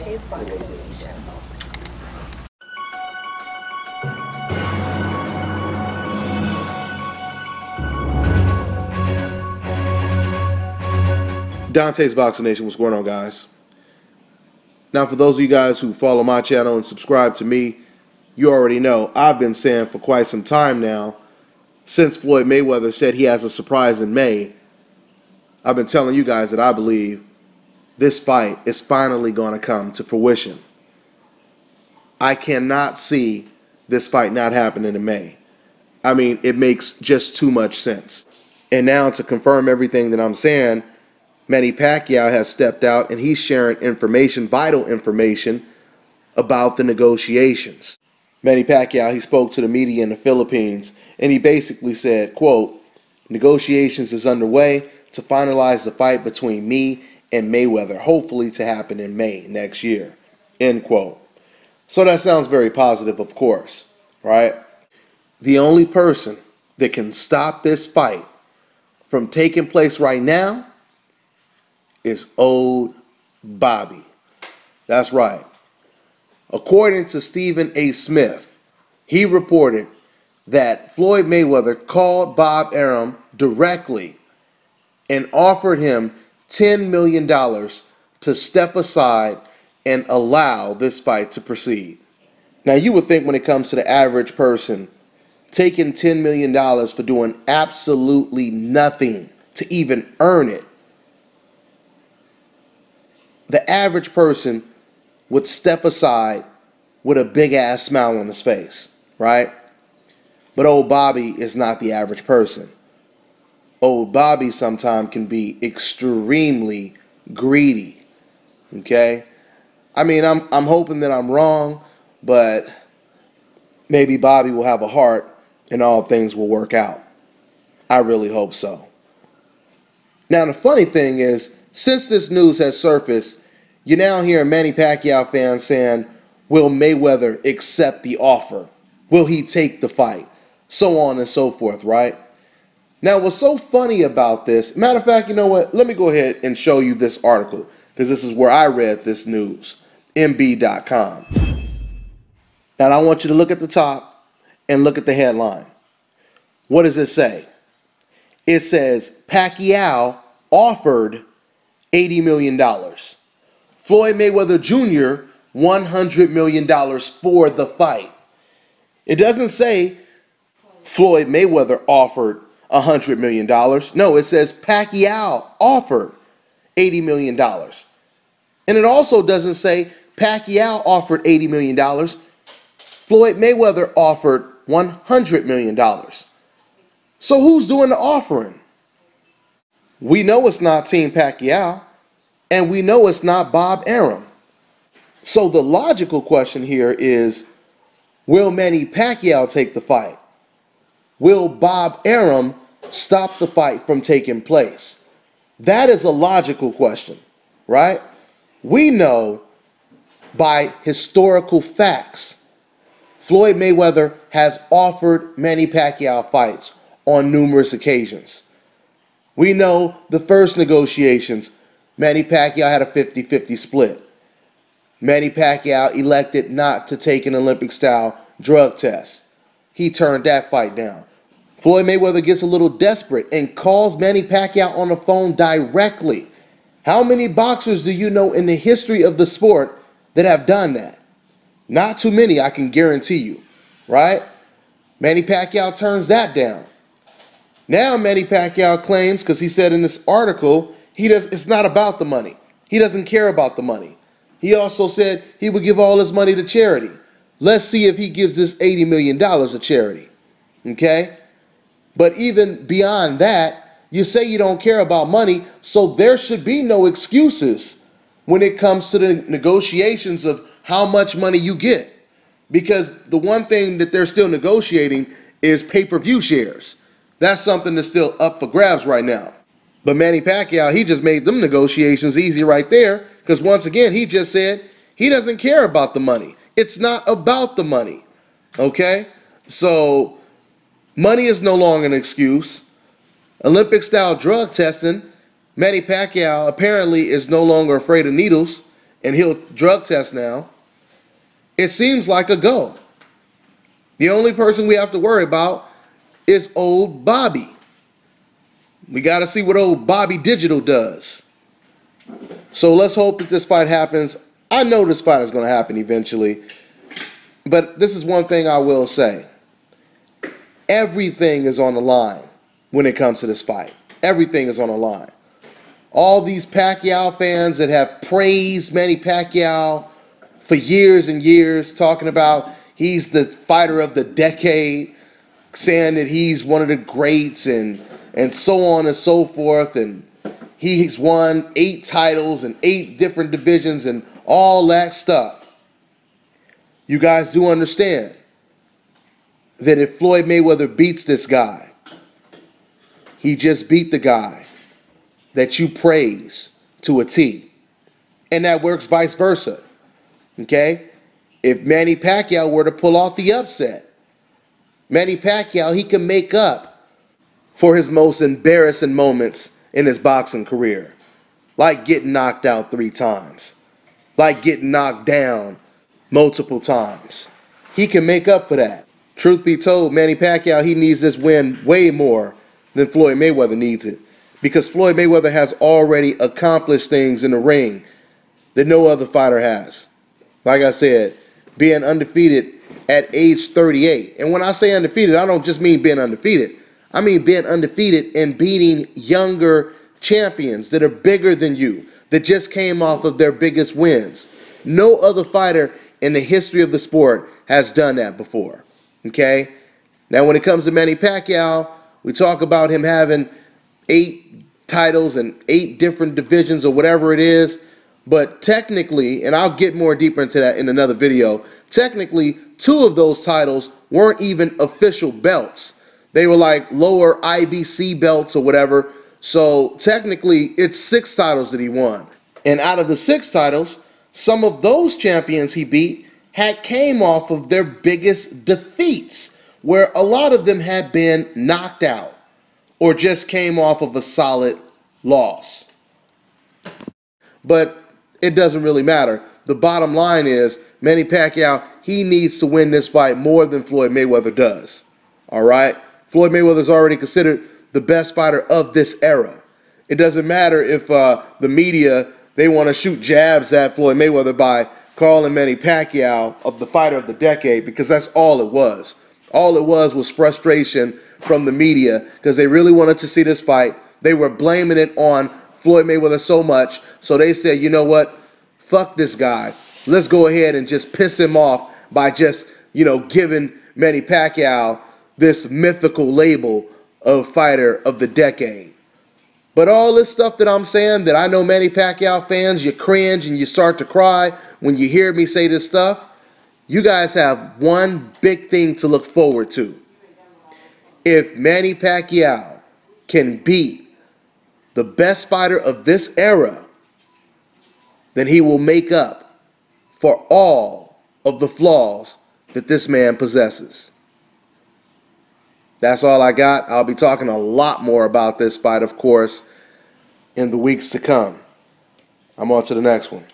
Dante's Boxing Nation. Dante's Boxing Nation, what's going on, guys? Now, for those of you guys who follow my channel and subscribe to me, you already know I've been saying for quite some time now, since Floyd Mayweather said he has a surprise in May, I've been telling you guys that I believe this fight is finally going to come to fruition. I cannot see this fight not happening in May. I mean, it makes just too much sense. And now, to confirm everything that I'm saying, Manny Pacquiao has stepped out and he's sharing information, vital information, about the negotiations. Manny Pacquiao, he spoke to the media in the Philippines and he basically said, quote, "Negotiations is underway to finalize the fight between me and Mayweather, hopefully to happen in May next year," end quote. So that sounds very positive, of course, right? The only person that can stop this fight from taking place right now is old Bobby. That's right. According to Stephen A. Smith, he reported that Floyd Mayweather called Bob Arum directly and offered him $10 million to step aside and allow this fight to proceed. Now, you would think when it comes to the average person, taking $10 million for doing absolutely nothing to even earn it, the average person would step aside with a big-ass smile on his face, right? But old Bobby is not the average person. Old Bobby sometimes can be extremely greedy, okay? I mean, I'm hoping that I'm wrong, but maybe Bobby will have a heart and all things will work out. I really hope so. Now, the funny thing is, since this news has surfaced, you're now hearing Manny Pacquiao fans saying, will Mayweather accept the offer? Will he take the fight? So on and so forth, right? Now, what's so funny about this, matter of fact, you know what? Let me go ahead and show you this article, because this is where I read this news, MB.com. Now, I want you to look at the top and look at the headline. What does it say? It says, Pacquiao offered $80 million. Floyd Mayweather Jr., $100 million for the fight. It doesn't say Floyd Mayweather offered $100 million. No, it says Pacquiao offered $80 million. And it also doesn't say Pacquiao offered $80 million. Floyd Mayweather offered $100 million. So who's doing the offering? We know it's not Team Pacquiao, and we know it's not Bob Arum. So the logical question here is, will Manny Pacquiao take the fight? Will Bob Arum stop the fight from taking place? That is a logical question, right? We know by historical facts, Floyd Mayweather has offered Manny Pacquiao fights on numerous occasions. We know the first negotiations, Manny Pacquiao had a 50-50 split. Manny Pacquiao elected not to take an Olympic-style drug test. He turned that fight down. Floyd Mayweather gets a little desperate and calls Manny Pacquiao on the phone directly. How many boxers do you know in the history of the sport that have done that? Not too many, I can guarantee you, right? Manny Pacquiao turns that down. Now Manny Pacquiao claims, because he said in this article, it's not about the money. He doesn't care about the money. He also said he would give all his money to charity. Let's see if he gives this $80 million to charity, okay? But even beyond that, you say you don't care about money, so there should be no excuses when it comes to the negotiations of how much money you get. Because the one thing that they're still negotiating is pay-per-view shares. That's something that's still up for grabs right now. But Manny Pacquiao, he just made them negotiations easy right there, because once again, he just said he doesn't care about the money. It's not about the money, okay? So money is no longer an excuse. Olympic-style drug testing, Manny Pacquiao apparently is no longer afraid of needles, and he'll drug test now, it seems like a go. The only person we have to worry about is old Bobby. We got to see what old Bobby Digital does. So let's hope that this fight happens. I know this fight is going to happen eventually. But this is one thing I will say. Everything is on the line when it comes to this fight. Everything is on the line. All these Pacquiao fans that have praised Manny Pacquiao for years and years, talking about he's the fighter of the decade, saying that he's one of the greats and so on and so forth, and he's won 8 titles and 8 different divisions and all that stuff. You guys do understand that if Floyd Mayweather beats this guy, he just beat the guy that you praise to a T. And that works vice versa. Okay? If Manny Pacquiao were to pull off the upset, Manny Pacquiao, he can make up for his most embarrassing moments in his boxing career. Like getting knocked out 3 times. Like getting knocked down multiple times. He can make up for that. Truth be told, Manny Pacquiao, he needs this win way more than Floyd Mayweather needs it. Because Floyd Mayweather has already accomplished things in the ring that no other fighter has. Like I said, being undefeated at age 38. And when I say undefeated, I don't just mean being undefeated. I mean being undefeated and beating younger champions that are bigger than you, that just came off of their biggest wins. No other fighter in the history of the sport has done that before. Okay? Now when it comes to Manny Pacquiao, we talk about him having 8 titles and 8 different divisions or whatever it is. But technically, and I'll get more deeper into that in another video, technically 2 of those titles weren't even official belts. They were like lower IBC belts or whatever. So technically it's 6 titles that he won. And out of the 6 titles, some of those champions he beat came off of their biggest defeats, where a lot of them had been knocked out or just came off of a solid loss. But it doesn't really matter. The bottom line is Manny Pacquiao, he needs to win this fight more than Floyd Mayweather does. All right? Floyd Mayweather is already considered the best fighter of this era. It doesn't matter if the media, they want to shoot jabs at Floyd Mayweather by calling Manny Pacquiao of the fighter of the decade, because that's all it was. All it was frustration from the media because they really wanted to see this fight. They were blaming it on Floyd Mayweather so much, so they said, you know what, fuck this guy. Let's go ahead and just piss him off by just, giving Manny Pacquiao this mythical label of fighter of the decade. But all this stuff that I'm saying, that I know Manny Pacquiao fans, you cringe and you start to cry when you hear me say this stuff, you guys have one big thing to look forward to. If Manny Pacquiao can beat the best fighter of this era, then he will make up for all of the flaws that this man possesses. That's all I got. I'll be talking a lot more about this fight, of course, in the weeks to come. I'm on to the next one.